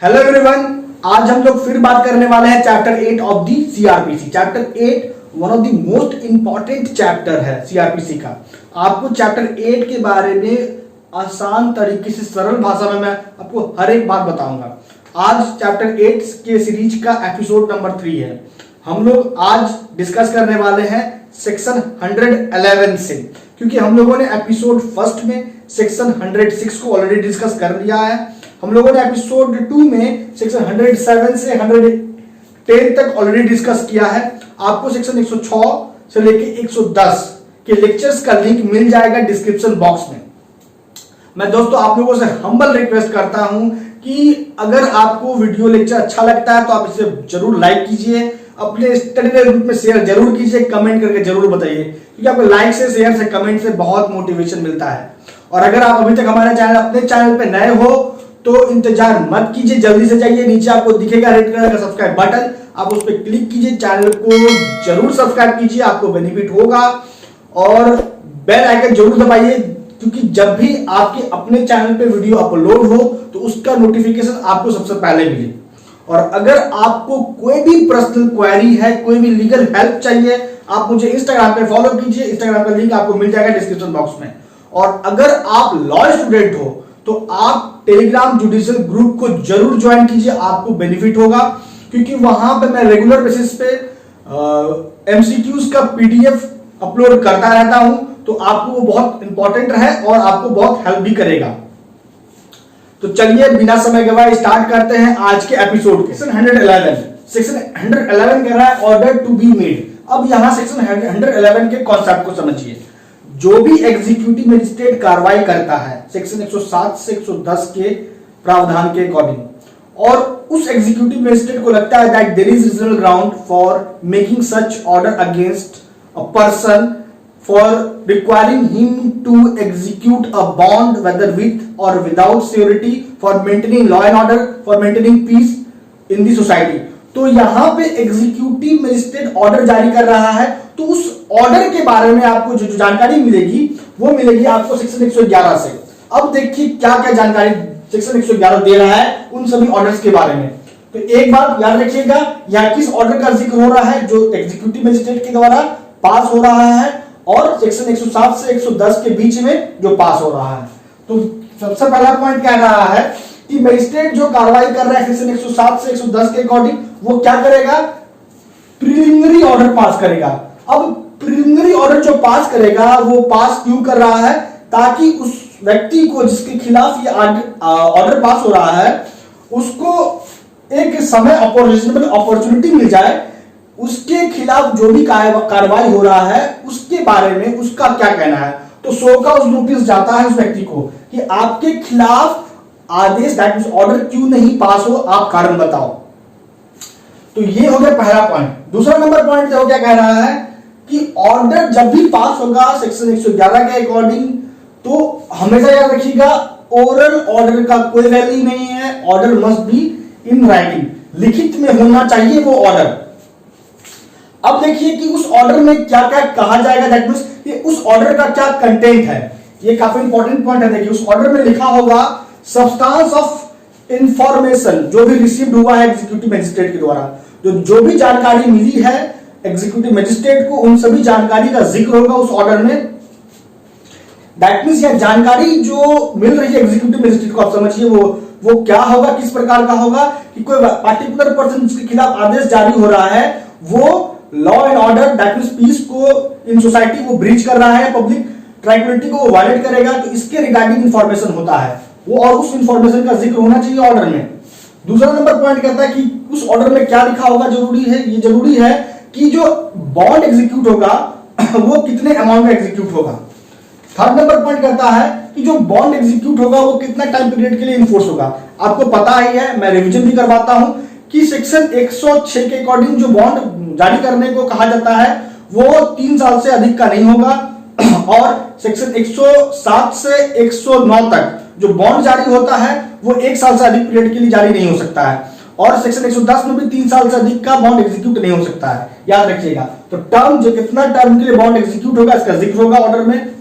Hello everyone, आज हम लोग फिर बात करने वाले हैं chapter 8 of the CrPC. Chapter 8 one of the most important chapter है सीआरपीसी का। आपको चैप्टर 8 के बारे में आसान तरीके से सरल भाषा में मैं आपको हर एक बात बताऊंगा। आज चैप्टर 8 के सीरीज का एपिसोड नंबर 3 है। हम लोग आज डिस्कस करने वाले हैं सेक्शन 111 से, क्योंकि हम लोगों ने एपिसोड फर्स्ट में सेक्शन 106 को ऑलरेडी डिस्कस कर लिया है। हम लोगों ने एपिसोड 2 में सेक्शन 107 से 110 तक ऑलरेडी डिस्कस किया है। आपको सेक्शन 106 से लेके 110 के लेक्चर्स का लिंक मिल जाएगा डिस्क्रिप्शन बॉक्स में। मैं दोस्तों आप लोगों से हम्बल रिक्वेस्ट करता हूं कि अगर आपको वीडियो लेक्चर अच्छा लगता है तो आप इसे जरूर लाइक कीजिए, अपने स्टडी ग्रुप में शेयर जरूर कीजिए, कमेंट करके जरूर बताइए, क्योंकि आपको लाइक से, शेयर से, कमेंट से बहुत मोटिवेशन मिलता है। और अगर आप अभी तक हमारे अपने चैनल पे नए हो तो इंतजार मत कीजिए, जल्दी से जाइए, नीचे आपको दिखेगा रेड कलर का सब्सक्राइब बटन, आप उस पर क्लिक कीजिए, चैनल को जरूर सब्सक्राइब कीजिए, आपको बेनिफिट होगा। और बेल आइकन जरूर दबाइए, क्योंकि जब भी आपके अपने चैनल पे वीडियो अपलोड हो तो उसका नोटिफिकेशन आपको सबसे पहले मिले। और अगर आपको कोई भी पर्सनल क्वेरी है, कोई भी लीगल हेल्प चाहिए, आप मुझे इंस्टाग्राम पे फॉलो कीजिए, इंस्टाग्राम का लिंक आपको मिल जाएगा डिस्क्रिप्शन बॉक्स में। और अगर आप लॉ स्टूडेंट हो तो आप टेलीग्राम जुडिशियल ग्रुप को जरूर ज्वाइन कीजिए, आपको बेनिफिट होगा, क्योंकि वहां पे मैं रेगुलर बेसिस पे एमसीक्यूज का पीडीएफ अपलोड करता रहता हूं, तो आपको वो बहुत इंपॉर्टेंट है और आपको बहुत हेल्प भी करेगा। तो चलिए बिना समय गवाए स्टार्ट करते हैं आज के एपिसोड के। सेक्शन 111 कह रहा है ऑर्डर टू बी मेड। अब यहां सेक्शन 111 के कॉन्सेप्ट को समझिए। जो भी एग्जीक्यूटिव मजिस्ट्रेट कार्रवाई करता है सेक्शन 107 से 110 के प्रावधान के अकॉर्डिंग, और उस एग्जीक्यूटिव मजिस्ट्रेट को लगता है that there is regional ground for making such order against a person for requiring him to execute a bond whether with और without security for maintaining law and order, for maintaining peace in the society. तो यहां पे executive magistrate order जारी कर रहा है, तो उस ऑर्डर के बारे में आपको जो जानकारी मिलेगी वो मिलेगी आपको सेक्शन 111 से। अब देखिए क्या क्या जानकारी सेक्शन 111 दे रहा है उन सभी ऑर्डर्स के बारे में। तो एक बात याद रखिएगा, यहां किस ऑर्डर का जिक्र हो रहा है, जो एग्जीक्यूटिव मजिस्ट्रेट के द्वारा पास हो रहा है, और सेक्शन 107 से 110 के बीच में जो पास हो रहा है। तो सबसे पहला पॉइंट कह रहा है कि मजिस्ट्रेट जो कार्रवाई कर रहा है सेक्शन 107 से 110 के अकॉर्डिंग, वो क्या करेगा, प्रिलिमिनरी ऑर्डर पास करेगा। अब प्रिलिमिनरी ऑर्डर जो पास करेगा वो पास क्यों कर रहा है, ताकि उस व्यक्ति को जिसके खिलाफ ये ऑर्डर पास हो रहा है उसको एक समय अपॉर्चुनिटी मिल जाए, उसके खिलाफ जो भी कार्रवाई हो रहा है उसके बारे में उसका क्या कहना है। तो सो का उस नोटिस जाता है उस व्यक्ति को कि आपके खिलाफ आदेश दैट मींस ऑर्डर क्यों नहीं पास हो, आप कारण बताओ। तो ये हो गया पहला पॉइंट। दूसरा नंबर पॉइंट जो क्या कह रहा है कि ऑर्डर जब भी पास होगा सेक्शन 111 के अकॉर्डिंग, तो हमेशा याद रखिएगा ओरल ऑर्डर का कोई वैल्यू नहीं है, order must be in writing, लिखित में होना चाहिए वो ऑर्डर। अब देखिए कि उस ऑर्डर में क्या क्या कहा जाएगा, दैट मींस कि उस ऑर्डर का क्या कंटेंट है। ये काफी इंपॉर्टेंट पॉइंट है। देखिए उस ऑर्डर में लिखा होगा सब्सटेंस ऑफ इंफॉर्मेशन जो भी रिसीव्ड हुआ है एग्जीक्यूटिव मजिस्ट्रेट के द्वारा, जो भी जानकारी मिली है एग्जीक्यूटिव मजिस्ट्रेट को, उन सभी जानकारी का जिक्र होगा उस ऑर्डर में। दैट मींस यह जानकारी जो मिल रही है एग्जीक्यूटिव मजिस्ट्रेट को, आप समझिए वो क्या होगा, किस प्रकार का होगा, कि कोई पार्टिकुलर पर्सन जिसके खिलाफ आदेश जारी हो रहा है वो law and order that means peace को इन सोसाइटी को ब्रीच कर रहा है, पब्लिक ट्रैंक्विलिटी को वायलेट करेगा, तो इसके रिगार्डिंग इंफॉर्मेशन होता है वो, और उस इंफॉर्मेशन का जिक्र होना चाहिए ऑर्डर में। दूसरा नंबर पॉइंट कहता है कि उस ऑर्डर में क्या लिखा होगा, जरूरी है, ये जरूरी है कि जो बॉन्ड एग्जीक्यूट होगा वो कितने अमाउंट में एग्जीक्यूट होगा। थर्ड नंबर पॉइंट कहता है कि जो बॉन्ड एग्जीक्यूट होगा वो कितना टाइम पीरियड के लिए इन्फोर्स होगा। आपको पता ही है, मैं रिवीजन भी करवाता हूं कि सेक्शन 106 के अकॉर्डिंग जो बॉन्ड जारी करने को कहा जाता है वो 3 साल से अधिक का नहीं होगा, और सेक्शन 107 से 109 तक जो बॉन्ड जारी होता है वो 1 साल से अधिक पीरियड के लिए जारी नहीं हो सकता है, और सेक्शन 110 में भी 3 साल से अधिक का बॉन्ड एग्जीक्यूट नहीं हो सकता है, याद रखिएगा। तो टर्म जो कितना टर्म के लिए बॉन्ड एग्जीक्यूट होगा इसका जिक्र होगा ऑर्डर में।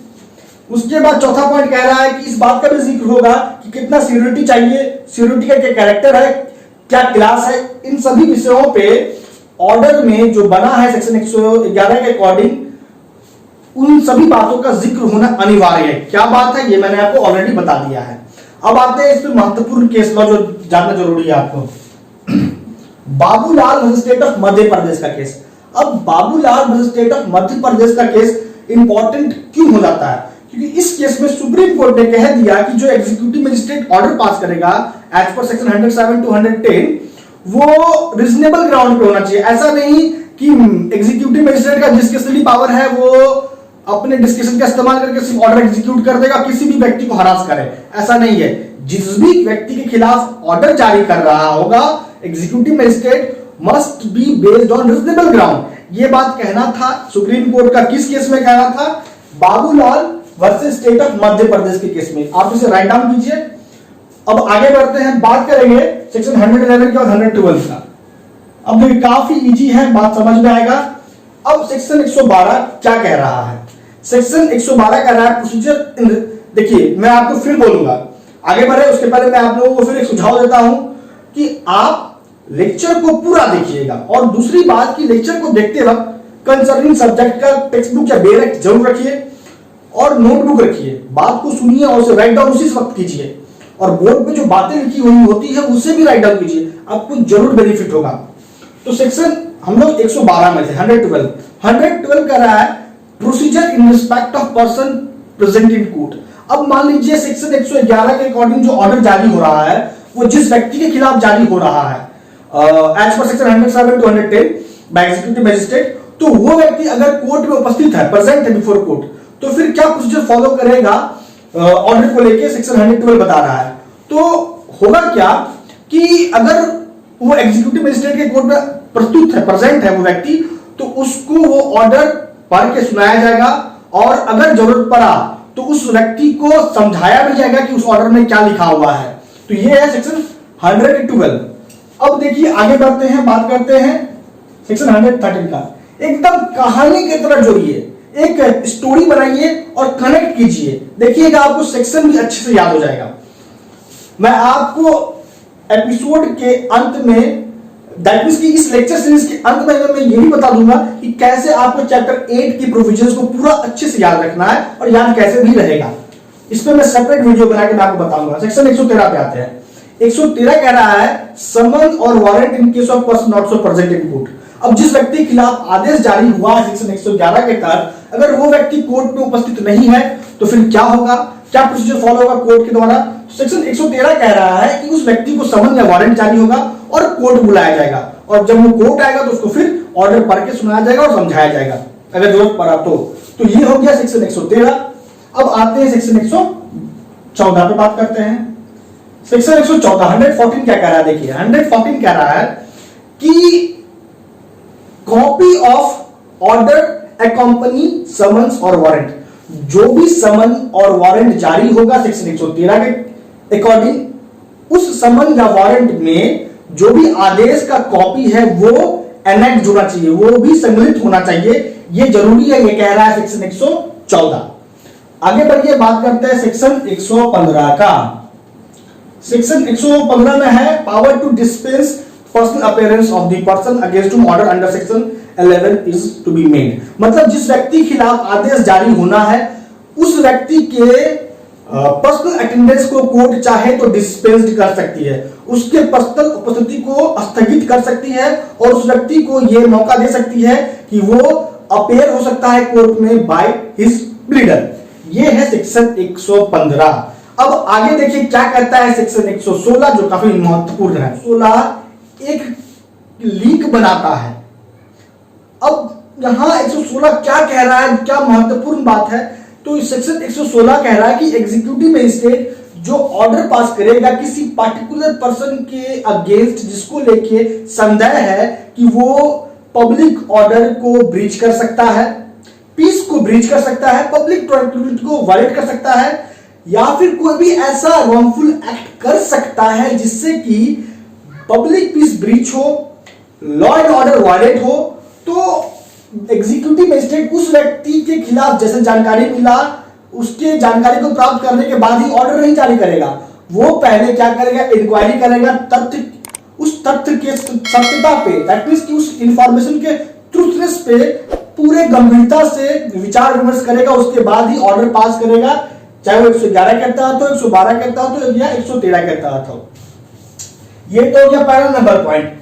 उसके बाद चौथा पॉइंट कह रहा है कि इस बात का भी जिक्र होगा कि कितना सिक्योरिटी चाहिए, सिक्योरिटी का क्या कैरेक्टर है, क्या क्लास है, इन सभी विषयों पे ऑर्डर में जो बना है सेक्शन 111 के अकॉर्डिंग उन सभी बातों का जिक्र होना अनिवार्य है। क्या बात है, ये मैंने आपको ऑलरेडी बता दिया है। अब आते हैं इस पे महत्वपूर्ण केस लॉ जो जानना जरूरी है आपको। बाबूलाल मजिस्ट्रेट ऑफ मध्य प्रदेश का केस। अब बाबूलाल मजिस्ट्रेट ऑफ मध्य प्रदेश का केस इंपॉर्टेंट क्यों हो जाता है? क्योंकि इस केस में सुप्रीम कोर्ट ने कह दिया कि जो एग्जीक्यूटिव मजिस्ट्रेट ऑर्डर पास करेगा एज पर सेक्शन 107 to 110 वो रीजनेबल ग्राउंड पे होना चाहिए। ऐसा नहीं कि एग्जीक्यूटिव मजिस्ट्रेट का डिस्क्रिशनरी पावर है, वो अपने डिस्क्रिप्शन का इस्तेमाल करके सिर्फ ऑर्डर एग्जीक्यूट कर देगा, किसी भी व्यक्ति को हरास करे, ऐसा नहीं है। जिस भी व्यक्ति के खिलाफ ऑर्डर जारी कर रहा होगा executive magistrate must be based on reasonable ground. ये बात कहना था सुप्रीम कोर्ट का। किस केस में कहना था? Babulal versus state of Madhya Pradesh के केस में। आप इसे राइट डाउन कीजिए। अब आगे बढ़ते हैं, बात करेंगे सेक्शन 111 के और 112 का। अब देखिए काफी इजी है, बात समझ में आएगा। अब सेक्शन 112 क्या कह रहा है? सेक्शन 112 कह रहा है प्रोसीजर। देखिए मैं आपको फिर बोलूंगा, आगे बढ़े उसके पहले मैं आप लोगों को फिर एक सुझाव देता हूं कि आप लेक्चर को पूरा देखिएगा। और दूसरी बात कि लेक्चर को देखते वक्त कंसर्निंग सब्जेक्ट का टेक्स्ट बुक या बेरेक्ट जरूर रखिए और नोटबुक रखिए। बात को सुनिए और उसे राइट डाउन उसी वक्त कीजिए, और बोर्ड पे जो बातें लिखी हुई होती है उसे भी राइट डाउन कीजिए, आपको जरूर बेनिफिट होगा। तो सेक्शन हम लोग 112 में थे। 112 कह रहा है procedure in respect of person present in court. अब मान लीजिए सेक्शन 111 के अकॉर्डिंग जो ऑर्डर जारी हो रहा है वो जिस व्यक्ति के खिलाफ जारी हो रहा है as per section 107 to 110 by executive magistrate, तो वो व्यक्ति अगर कोर्ट में उपस्थित है, प्रेजेंट है बिफोर कोर्ट, तो फिर क्या प्रोसीजर फॉलो करेगा ऑर्डर को लेके सेक्शन 112 बता रहा है। तो होगा क्या कि अगर वो एग्जीक्यूटिव मजिस्ट्रेट के कोर्ट में प्रस्तुत है, प्रेजेंट है वो व्यक्ति, तो उसको वो ऑर्डर पढ़ के सुनाया जाएगा, और अगर जरूरत पड़ा तो उस व्यक्ति को समझाया भी जाएगा कि उस ऑर्डर में क्या लिखा हुआ है। तो ये है सेक्शन 112। अब देखिए आगे बढ़ते हैं, बात करते हैं सेक्शन 113 का। एकदम कहानी की तरह जोड़िए, एक स्टोरी बनाइए और कनेक्ट कीजिए, देखिएगा आपको सेक्शन भी अच्छे से याद हो जाएगा। मैं आपको एपिसोड के अंत में, दैट मींस कि इस लेक्चर सीरीज के अंत में मैं ये भी बता दूंगा कि कैसे आपको चैप्टर 8 की प्रोविजंस को पूरा अच्छे से याद रखना है और याद कैसे भी रहेगा। इस पे मैं सेपरेट वीडियो बना के मैं आपको बताऊंगा। सेक्शन 113 पे आते हैं। 113 कह रहा है समन और warrant in case of person not so present in court. अब जिस व्यक्ति के खिलाफ आदेश जारी हुआ है सेक्शन 111 के तहत, अगर वो व्यक्ति कोर्ट में उपस्थित नहीं है तो फिर क्या होगा, क्या प्रोसीजर फॉलो होगा कोर्ट के द्वारा? सेक्शन 113 कह रहा है कि उस व्यक्ति को समन या वारंट जारी होगा और कोर्ट बुलाया जाएगा, और जब वो कोर्ट आएगा तो उसको फिर ऑर्डर पढ़ के सुनाया जाएगा और समझाया जाएगा अगर जरूरत पड़ा तो ये हो गया सेक्शन 113। अब आते हैं सेक्शन 114 पे बात करते हैं। सेक्शन 114 114 क्या कह रहा है? देखिए 114 कह रहा है कि कॉपी ऑफ ऑर्डर अकॉम्पनी समन्स और वारंट। जो भी समन और वारंट जारी होगा सेक्शन 113 के अकॉर्डिंग, उस समन या वारंट में जो भी आदेश का कॉपी है वो एनेक्ट होना चाहिए, वो भी सम्मिलित होना चाहिए, ये जरूरी है, ये कह रहा है सेक्शन 114। आगे बढ़िए, बात करते हैं सेक्शन 115 का। सेक्शन 115 में है power to dispense personal appearance of the person against whom order under section 11 is to be made. मतलब जिस व्यक्ति के खिलाफ आदेश जारी होना है उस व्यक्ति के पर्सनल अटेंडेंस को कोर्ट चाहे तो डिस्पेंस्ड कर सकती है, उसके पर्सनल उपस्थिति को स्थगित कर सकती है, और उस व्यक्ति को यह मौका दे सकती है कि वो अपीयर हो सकता है कोर्ट में बाय हिज प्लीडर। ये है सेक्शन 115। अब आगे देखिए क्या कहता है सेक्शन 116 जो काफी महत्वपूर्ण है। 16 एक लिंक बनाता है। अब यहां 116 क्या कह रहा है, क्या महत्वपूर्ण बात है? तो सेक्शन 116 कह रहा है कि एग्जीक्यूटिव मजिस्ट्रेट जो ऑर्डर पास करेगा किसी पार्टिकुलर पर्सन के अगेंस्ट जिसको लेके संदेह है कि वो पब्लिक ऑर्डर को ब्रीच कर सकता है, पीस को ब्रीच कर सकता है, पब्लिक ट्रैंक्विलिटी को वायलेट कर सकता है, या फिर कोई भी ऐसा रॉन्गफुल एक्ट कर सकता है जिससे कि पब्लिक पीस ब्रीच हो, लॉ एंड ऑर्डर वायलेट हो, तो एग्जीक्यूटिव मजिस्ट्रेट उस व्यक्ति के खिलाफ जैसे जानकारी मिला उसके जानकारी को प्राप्त करने के बाद ही ऑर्डर नहीं जारी करेगा। वो पहले क्या करेगा, इंक्वायरी करेगा तथ्य, उस तथ्य के सत्यता पे, दैट मींस कि उस इंफॉर्मेशन के ट्रूथनेस पे पूरे गंभीरता से विचार विमर्श करेगा, उसके बाद ही ऑर्डर पास करेगा, चाहे वो 111 के तहत हो, 112 के तहत हो या 113 के तहत हो। ये तो हो गया पहला नंबर पॉइंट।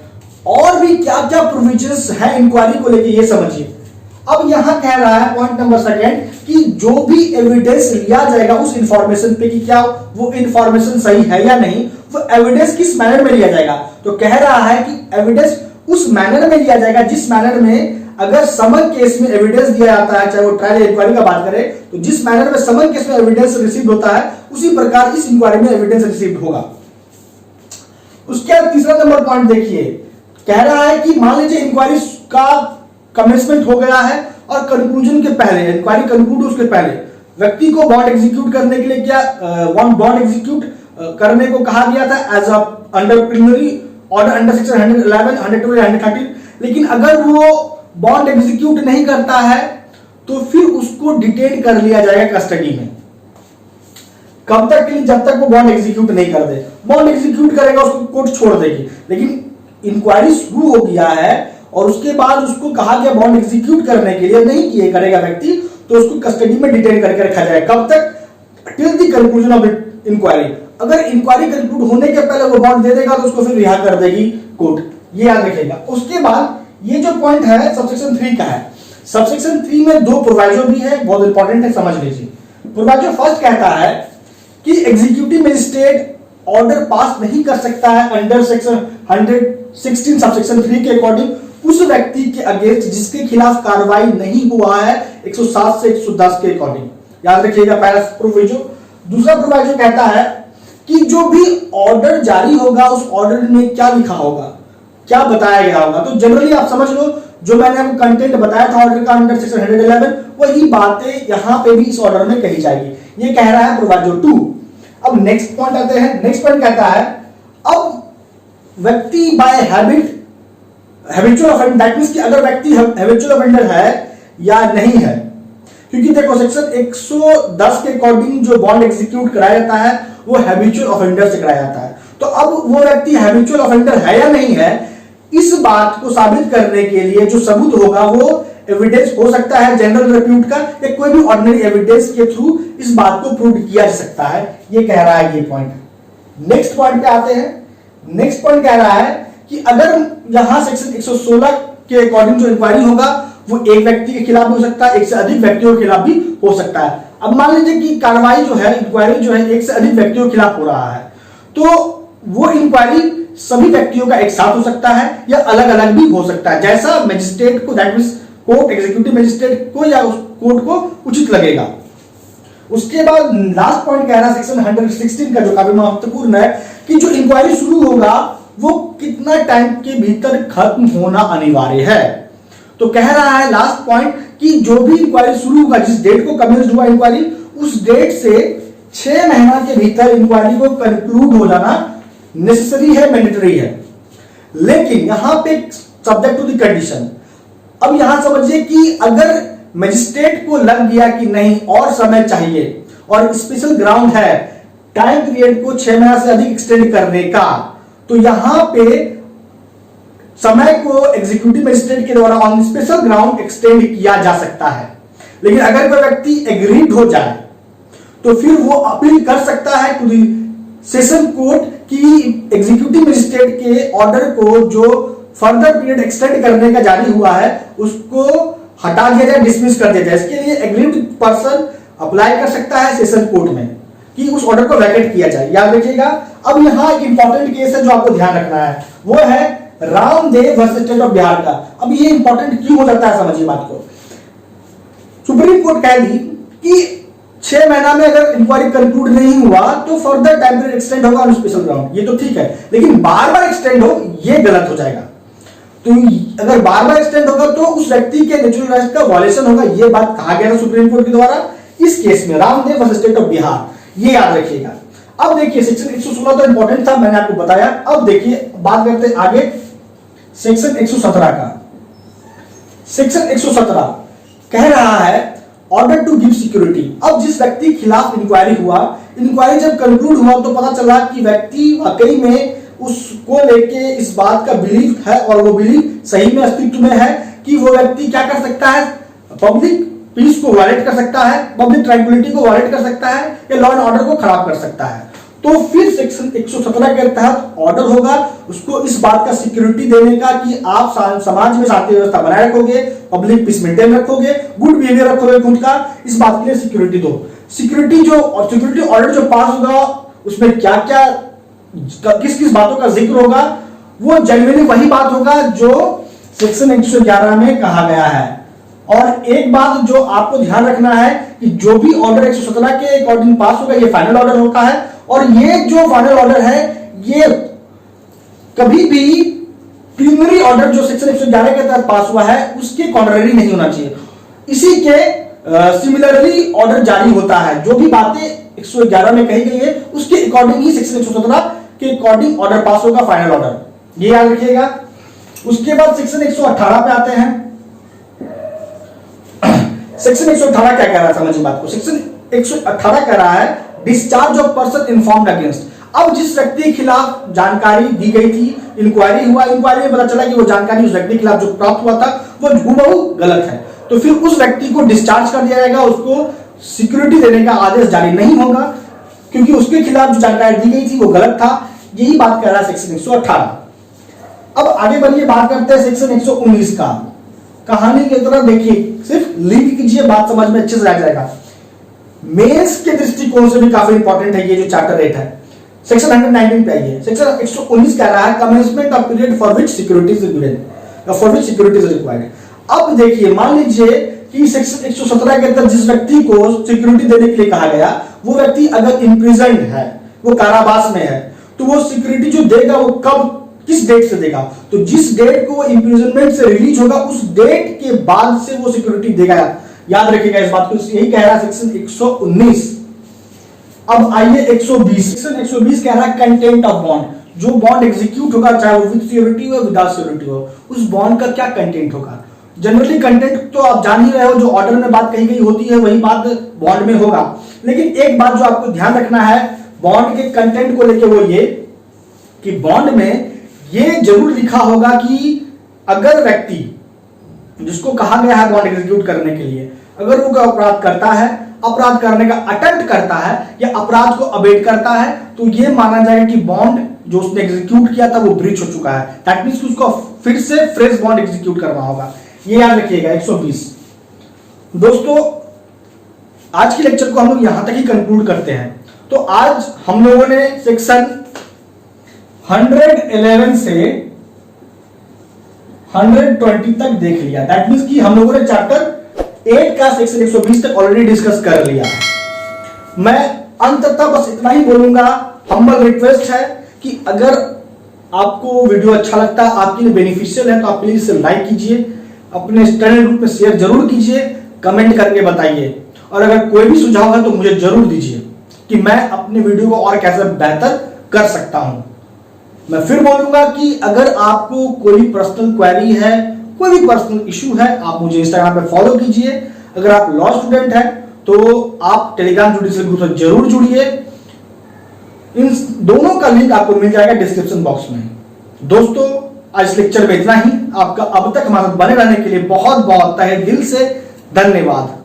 और भी क्या क्या प्रोविजंस है इंक्वायरी को लेके ये समझिए। अब यहां कह रहा है पॉइंट नंबर सेकंड कि जो भी एविडेंस लिया जाएगा उस इंफॉर्मेशन पे कि क्या वो इंफॉर्मेशन सही है या नहीं, वो एविडेंस किस मैनर में लिया जाएगा। तो कह रहा है कि एविडेंस उस मैनर में लिया जाएगा जिस मैनर में अगर समन केस में एविडेंस दिया जाता है, चाहे वो ट्रायल या इंक्वायरी का बात करें, तो जिस मैनर में समन केस में एविडेंस रिसीव होता है उसी प्रकार इस इंक्वायरी में एविडेंस रिसीव होगा। उसके बाद तीसरा नंबर पॉइंट देखिए, कह रहा है कि मान लीजिए इंक्वायरी का कमेंसमेंट हो गया है और कंक्लूजन के पहले, इंक्वायरी कंक्लूड उसके पहले व्यक्ति को बॉन्ड एग्जीक्यूट करने के लिए क्या बॉन्ड एग्जीक्यूट करने को कहा गया था as a under preliminary order under section 111, 112 या 113। लेकिन अगर वो बॉन्ड एग्जीक्यूट नहीं करता है तो फिर उसको डिटेन कर लिया जाएगा कस्टडी में। कब तक के लिए, जब तक वो बॉन्ड एग्जीक्यूट नहीं कर दे। बॉन्ड एग्जीक्यूट करेगा उसको कोर्ट छोड़ देगी, लेकिन इंक्वायरी शुरू हो गया है और उसके बाद उसको कहा गया बॉन्ड एग्जीक्यूट करने के लिए, नहीं किए करेगा व्यक्ति, तो उसको कस्टडी में डिटेन करके रखा जाएगा। कब तक? Till the conclusion of inquiry. अगर इंक्वायरी कंक्लूड होने के पहले वो बॉन्ड दे देगा तो उसको फिर रिहा कर देगी कोर्ट, ये याद रखिएगा। उसके बाद ये जो पॉइंट है सबसेक्शन 3 का है। सबसेक्शन 3 में दो प्रोवाइजो भी है, बहुत इंपॉर्टेंट है, समझ लीजिए। प्रोवाइजो फर्स्ट कहता है कि एग्जीक्यूटिव मजिस्ट्रेट ऑर्डर पास नहीं कर सकता है अंडर सेक्शन 116 सबसेक्शन 3 के अकॉर्डिंग उस व्यक्ति के अगेंस्ट जिसके खिलाफ कार्रवाई नहीं हुआ है 107 से 110 के अकॉर्डिंग, याद रखिएगा पहला प्रोविजो। दूसरा प्रोविजो कहता है कि जो भी ऑर्डर जारी होगा उस ऑर्डर में क्या लिखा होगा, क्या बताया गया होगा। तो जनरली आप समझ लो, जो मैंने आपको कंटेंट बताया था ऑर्डर का अंडर सेक्शन 111, वही बातें यहां पे भी इस ऑर्डर में कही जाएगी। ये कह रहा है प्रोविजो 2। अब नेक्स्ट पॉइंट आते हैं। नेक्स्ट पॉइंट कहता है अब व्यक्ति by habitual offender, that means कि अगर व्यक्ति हैबिचुअल ऑफेंडर है या नहीं है, क्योंकि देखो सेक्शन 110 के अकॉर्डिंग जो बॉन्ड एग्जीक्यूट कराया जाता है वो हैबिचुअल ऑफेंडर से कराया जाता है। तो अब वो व्यक्ति हैबिचुअल ऑफेंडर है या नहीं है, इस बात को साबित करने के लिए जो सबूत होगा वो एविडेंस हो सकता है जनरल रिप्यूट का या कोई भी ऑर्डिनरी एविडेंस के थ्रू इस बात को प्रूव किया जा सकता है। ये कह रहा है ये पॉइंट। नेक्स्ट पॉइंट पे आते हैं। नेक्स्ट पॉइंट कह रहा है कि अगर यहां सेक्शन 116 के अकॉर्डिंग जो इंक्वायरी होगा वो एक व्यक्ति के खिलाफ हो सकता है, एक से अधिक व्यक्तियों के खिलाफ भी हो सकता है। अब मान लीजिए कि कार्रवाई जो है, इंक्वायरी जो है एक से अधिक व्यक्तियों के खिलाफ हो रहा है, तो वो इंक्वायरी सभी व्यक्तियों का एक साथ हो सकता है या अलग अलग भी हो सकता है, जैसा मजिस्ट्रेट को, that means court, executive magistrate को या उस कोर्ट को उचित लगेगा। उसके बाद लास्ट पॉइंट कह रहा है सेक्शन 116 का, जो काफी महत्वपूर्ण है, कि जो इंक्वायरी शुरू होगा वो कितना टाइम के भीतर खत्म होना अनिवार्य है। तो कह रहा है लास्ट पॉइंट कि जो भी इंक्वायरी शुरू होगा, जिस डेट को कमेंस हुआ इंक्वायरी, उस डेट से 6 महीना के भीतर इंक्वायरी को कंक्लूड हो जाना नेसेसरी है, मैंडेटरी है। लेकिन यहां पे सब्जेक्ट टू द कंडीशन। अब यहां समझिए कि अगर मजिस्ट्रेट को लग गया कि नहीं और समय चाहिए और स्पेशल ग्राउंड है टाइम पीरियड को 6 महीना से अधिक एक्सटेंड करने का, तो यहां पे समय को एग्जीक्यूटिव मजिस्ट्रेट के द्वारा ऑन स्पेशल ग्राउंड एक्सटेंड किया जा सकता है। लेकिन अगर कोई व्यक्ति एग्रीड हो जाए तो फिर वो अपील कर सकता है टू द सेशन कोर्ट की एग्जीक्यूटिव मजिस्ट्रेट के ऑर्डर को जो फर्दर पीरियड एक्सटेंड करने का जारी हुआ है उसको हटा दिया जाए, डिसमिस कर दिया जाए। इसके लिए एग्रीड पर्सन अप्लाई कर सकता है सेशन कोर्ट में कि उस ऑर्डर को वैकेट किया जाए, याद रखिएगा। अब यहां एक इंपॉर्टेंट केस है जो आपको ध्यान रखना है, वो है Ramdev versus state of Bihar का। अब ये इंपॉर्टेंट क्यों हो जाता है, समझिए बात को। सुप्रीम कोर्ट कह दी कि 6 महीना में अगर इंक्वायरी कंक्लूड नहीं हुआ तो फर्दर टाइम पीरियड एक्सटेंड होगा ऑन स्पेशल ग्राउंड, ये तो ठीक है, लेकिन बार बार एक्सटेंड हो ये गलत हो जाएगा। तो अगर बार बार एक्सटेंड होगा तो उस व्यक्ति के नेचुरल राइट का वायलेशन होगा, ये बात कहा गया था सुप्रीम कोर्ट के द्वारा इस केस में, Ramdev versus state of Bihar, ये याद रखिएगा। अब देखिए सेक्शन 116 तो इंपॉर्टेंट था, मैंने आपको बताया। अब देखिए बात करते हैं आगे सेक्शन 117 का। सेक्शन 117 कह रहा है ऑर्डर टू गिव सिक्योरिटी। अब जिस व्यक्ति के खिलाफ इंक्वायरी हुआ, इंक्वायरी जब कंक्लूड हुआ तो पता चला कि व्यक्ति वाकई में उसको लेके इस बात का बिलीव है और वो बिलीव सही में अस्तित्व में है कि वो व्यक्ति क्या कर सकता है, पब्लिक पीस को वायलेट कर सकता है, पब्लिक ट्रैंक्विलिटी को वायलेट कर सकता है या लॉ एंड ऑर्डर को खराब कर सकता है। तो फिर सेक्शन 117 के तहत ऑर्डर होगा उसको इस बात का सिक्योरिटी देने का कि आप समाज में शांति व्यवस्था बनाए रखोगे, पब्लिक पीस मेंटेन रखोगे, गुड बिहेवियर रखोगे खुद का, इस बात के लिए सिक्योरिटी दो। सिक्योरिटी ऑर्डर जो पास होगा उसमें क्या क्या किस किस बातों का जिक्र होगा, वो जनरली वही बात होगा जो सेक्शन 111 में कहा गया है। और एक बात जो आपको ध्यान रखना है कि जो भी ऑर्डर 117 के अकॉर्डिंग पास होगा ये फाइनल ऑर्डर होता है, और ये जो फाइनल ऑर्डर है ये कभी भी प्रीलिमिनरी ऑर्डर जो सेक्शन 111 के तहत पास हुआ है उसके कॉन्ट्ररी नहीं होना चाहिए। इसी के सिमिलरली ऑर्डर जारी होता है, जो भी बातें 111 में कही गई है उसके अकॉर्डिंग ही सेक्शन 117 के अकॉर्डिंग ऑर्डर पास होगा, फाइनल ऑर्डर, ये याद रखिएगा। उसके बाद सेक्शन 118 पे आते हैं। सेक्शन 118 क्या कह रहा है, समझिए बात को। सेक्शन 118 कह रहा है discharge of person informed against. अब जिस व्यक्ति के खिलाफ जानकारी दी गई थी, इंक्वायरी हुआ, इंक्वायरी में पता चला कि वो जानकारी उस व्यक्ति के खिलाफ जो प्राप्त हुआ था वो हूबहू गलत है, तो फिर उस व्यक्ति को डिस्चार्ज कर दिया जाएगा, उसको सिक्योरिटी देने का आदेश जारी नहीं होगा क्योंकि उसके खिलाफ जो जानकारी दी गई थी वो गलत था। यही बात कर रहा है सेक्शन 118। अब आगे बढ़िए बात करते हैं सेक्शन 119 का। कहानी की तरफ देखिए, सिर्फ लिंक कीजिए, बात समझ में अच्छे से आ जाएगा। मेंस के दृष्टिकोण से भी काफी इंपॉर्टेंट है ये जो चैप्टर 8 है। सेक्शन 119 पे आइए। सेक्शन 119 कह रहा है commencement of period for which security is given या for which security is required. अब देखिए, मान लीजिए कि सेक्शन 117 के तहत जिस व्यक्ति को सिक्योरिटी देने के लिए कहा गया वो व्यक्ति अगर इम्प्रिजन्ड है, वो कारावास में है, तो वो सिक्योरिटी जो देगा वो कब किस डेट से देगा, तो जिस डेट को वो इंप्रिजनमेंट से रिलीज होगा उस डेट के बाद से वो सिक्योरिटी देगा। याद रखिएगा इस बात को, यही कह रहा है सेक्शन 119। अब आइए 120। सेक्शन 120 कह रहा है कंटेंट ऑफ बॉन्ड। जो बॉन्ड एग्जीक्यूट होगा चाहे वो विद सिक्योरिटी हो विदाउट सिक्योरिटी हो, उस बॉन्ड का क्या कंटेंट होगा। जनरली कंटेंट तो आप जान ही रहे हो, जो ऑर्डर में बात कही गई होती है वही बात बॉन्ड में होगा। लेकिन एक बात जो आपको ध्यान रखना है बॉन्ड के कंटेंट को लेकर, वो ये कि बॉन्ड में ये जरूर लिखा होगा कि अगर व्यक्ति जिसको कहा गया है बॉन्ड एग्जीक्यूट करने के लिए, अगर वो अपराध करता है, अपराध करने का अटेम्प्ट करता है या अपराध को अबेट करता है, तो ये माना जाएगा कि बॉन्ड जो उसने एग्जीक्यूट किया था वो ब्रीच हो चुका है। दैट मींस उसको फिर से फ्रेश बॉन्ड एग्जीक्यूट करना होगा। ये याद रखिएगा 120। दोस्तों, आज के लेक्चर को हम लोग यहां तक ही कंक्लूड करते हैं। तो आज हम लोगों ने सेक्शन 111 से 120 तक देख लिया। दैट मींस कि हम लोगों ने चैप्टर 8 का सेक्शन 120 तक ऑलरेडी डिस्कस कर लिया है। मैं अंततः बस इतना ही बोलूंगा, हम्बल रिक्वेस्ट है कि अगर आपको वीडियो अच्छा लगता है, आपके लिए बेनिफिशियल है, तो आप प्लीज इसे लाइक कीजिए, अपने स्टडी ग्रुप में शेयर जरूर कीजिए, कमेंट करके बताइए, और अगर कोई भी सुझाव है तो मुझे जरूर दीजिए कि मैं अपने वीडियो को और कैसे बेहतर कर सकता हूं। मैं फिर बोलूंगा कि अगर आपको कोई पर्सनल क्वेरी है, कोई भी पर्सनल इशू है, आप मुझे इंस्टाग्राम पे फॉलो कीजिए। अगर आप लॉ स्टूडेंट हैं तो आप टेलीग्राम जुडिशियल ग्रुप से जरूर जुड़िए। इन दोनों का लिंक आपको मिल जाएगा डिस्क्रिप्शन बॉक्स में। दोस्तों, आज लेक्चर में इतना ही। आपका अब तक हमारे साथ बने रहने के लिए बहुत बहुत तहे दिल से धन्यवाद।